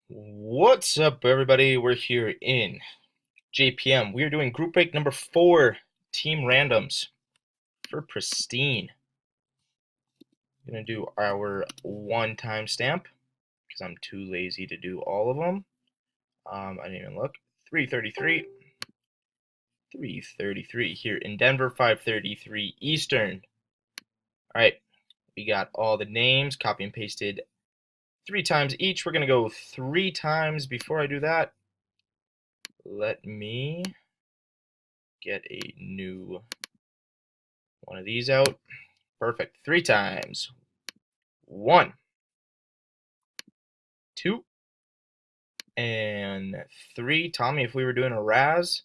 What's up, everybody? We're here in JPM. We are doing group break number 4, team randoms for Pristine. I'm going to do our one timestamp because I'm too lazy to do all of them. I didn't even look. 3:33. 3:33 here in Denver, 5:33 Eastern. All right, we got all the names copy and pasted 3 times each. We're going to go 3 times. Before I do that, let me get a new one of these out. Perfect. 3 times. 1, 2, and 3. Tommy, if we were doing a Raz,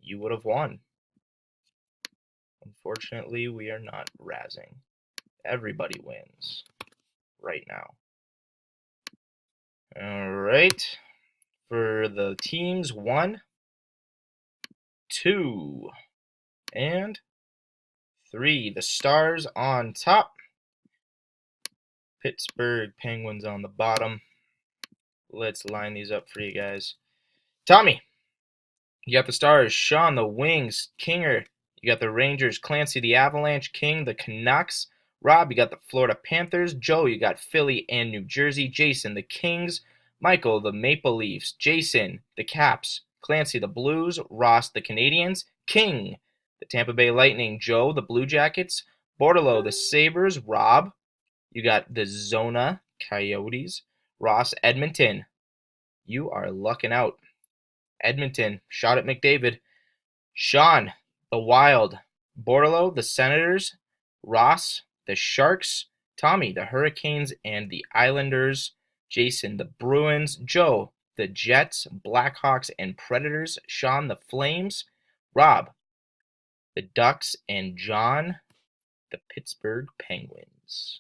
you would have won. Unfortunately, we are not razzing. Everybody wins right now. All right. For the teams, 1, 2, and 3. The Stars on top. Pittsburgh Penguins on the bottom. Let's line these up for you guys. Tommy, you got the Stars. Sean, the Wings. Kinger, you got the Rangers. Clancy, the Avalanche. King, the Canucks. Rob, you got the Florida Panthers. Joe, you got Philly and New Jersey. Jason, the Kings. Michael, the Maple Leafs. Jason, the Caps. Clancy, the Blues. Ross, the Canadiens. King, the Tampa Bay Lightning. Joe, the Blue Jackets. Bordello, the Sabres. Rob, you got the Zona Coyotes. Ross, Edmonton. You are lucking out. Edmonton, shot at McDavid. Sean, the Wild. Bordello, the Senators. Ross, the Sharks. Tommy, the Hurricanes and the Islanders. Jason, the Bruins. Joe, the Jets, Blackhawks, and Predators. Sean, the Flames. Rob, the Ducks, and John, the Pittsburgh Penguins.